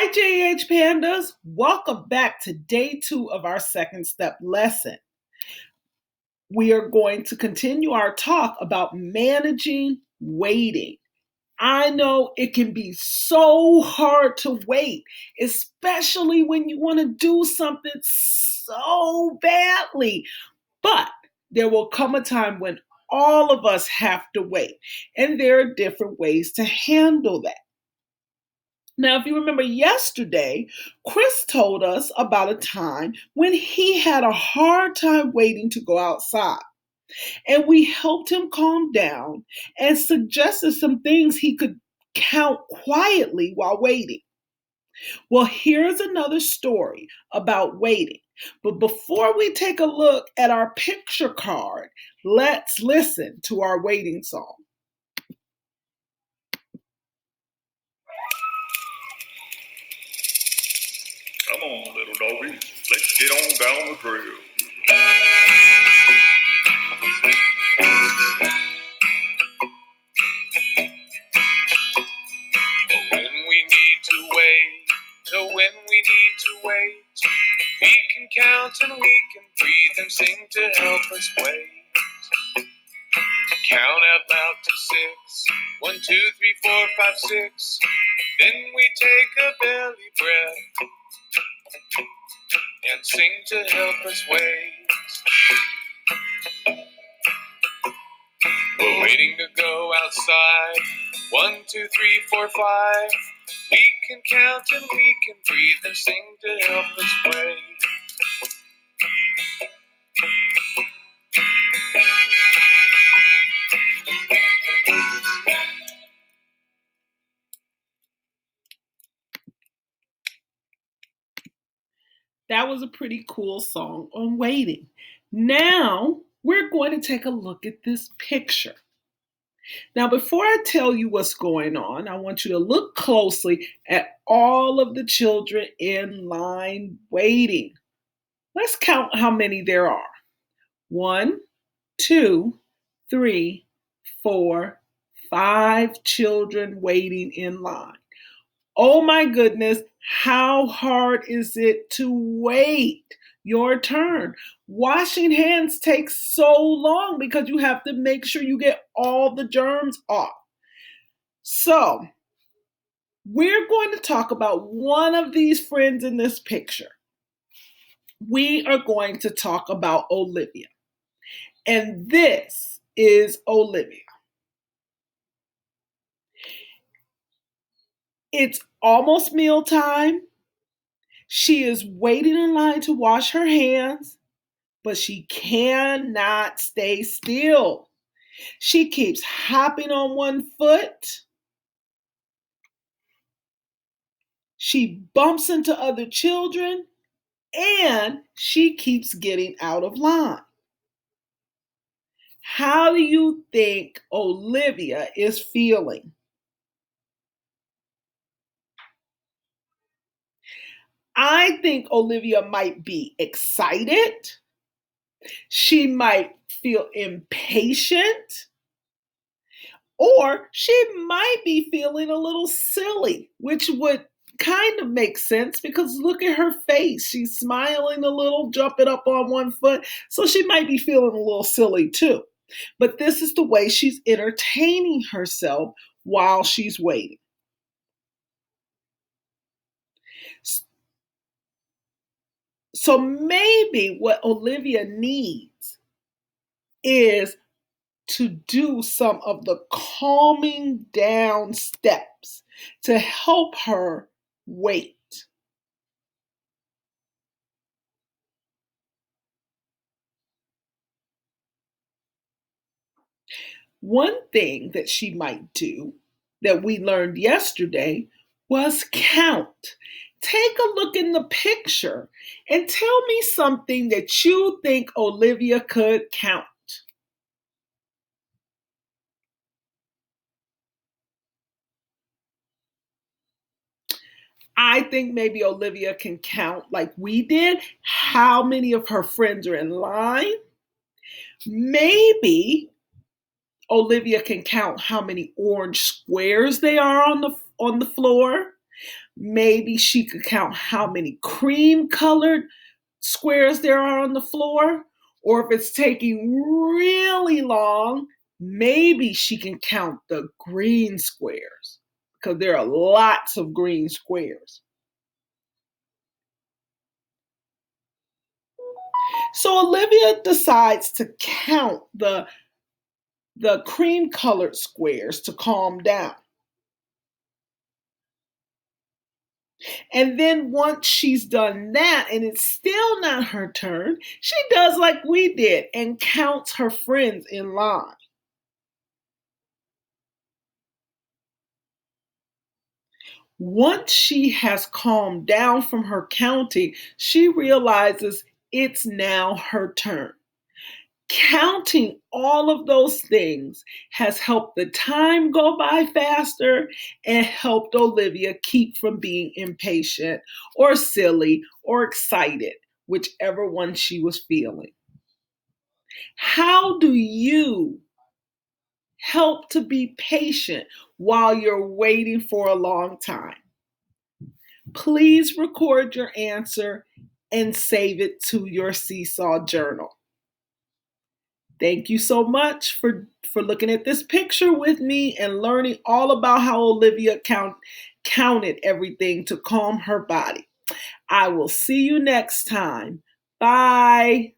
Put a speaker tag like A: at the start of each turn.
A: Hi, JH Pandas. Welcome back to day 2 of our second step lesson. We are going to continue our talk about managing waiting. I know it can be so hard to wait, especially when you want to do something so badly. But there will come a time when all of us have to wait, and there are different ways to handle that. Now, if you remember yesterday, Chris told us about a time when he had a hard time waiting to go outside. And we helped him calm down and suggested some things he could count quietly while waiting. Well, here's another story about waiting. But before we take a look at our picture card, let's listen to our waiting song.
B: Come on, little doggy. Let's get on down the trail. When we need to wait, we can count and we can breathe and sing to help us wait. Count out loud to 6. 1, 2, 3, 4, 5, 6. Then we take a belly breath and sing to help us wait. We're waiting to go outside. 1, 2, 3, 4, 5. We can count and we can breathe and sing to help us wait.
A: That was a pretty cool song on waiting. Now we're going to take a look at this picture. Now, before I tell you what's going on, I want you to look closely at all of the children in line waiting. Let's count how many there are. 1, 2, 3, 4, 5 children waiting in line. Oh my goodness, how hard is it to wait your turn? Washing hands takes so long because you have to make sure you get all the germs off. So, we're going to talk about one of these friends in this picture. We are going to talk about Olivia. And this is Olivia. It's almost mealtime. She is waiting in line to wash her hands, but she cannot stay still. She keeps hopping on one foot. She bumps into other children, and she keeps getting out of line. How do you think Olivia is feeling? I think Olivia might be excited. She might feel impatient. Or she might be feeling a little silly, which would kind of make sense because look at her face. She's smiling a little, jumping up on one foot. So she might be feeling a little silly too. But this is the way she's entertaining herself while she's waiting. So maybe what Olivia needs is to do some of the calming down steps to help her wait. One thing that she might do that we learned yesterday was count. Take a look in the picture and tell me something that you think Olivia could count. I think maybe Olivia can count like we did how many of her friends are in line. Maybe Olivia can count how many orange squares they are on the floor. Maybe she could count how many cream-colored squares there are on the floor. Or if it's taking really long, maybe she can count the green squares because there are lots of green squares. So Olivia decides to count the cream-colored squares to calm down. And then once she's done that and it's still not her turn, she does like we did and counts her friends in line. Once she has calmed down from her counting, she realizes it's now her turn. Counting all of those things has helped the time go by faster and helped Olivia keep from being impatient or silly or excited, whichever one she was feeling. How do you help to be patient while you're waiting for a long time? Please record your answer and save it to your Seesaw journal. Thank you so much for looking at this picture with me and learning all about how Olivia counted everything to calm her body. I will see you next time. Bye.